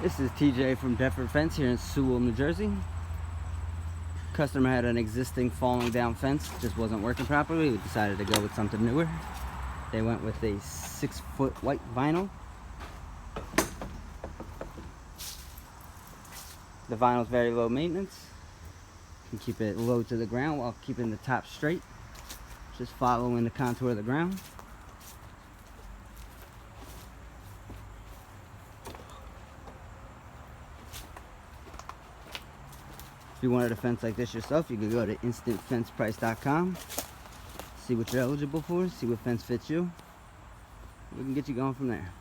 This is TJ from Deptford Fence here in Sewell, New Jersey. Customer had an existing falling down fence, just wasn't working properly. We decided to go with something newer. They went with a 6-foot white vinyl. The vinyl is very low maintenance. You can keep it low to the ground while keeping the top straight, just following the contour of the ground. If you wanted a fence like this yourself, you could go to instantfenceprice.com, see what you're eligible for, see what fence fits you. We can get you going from there.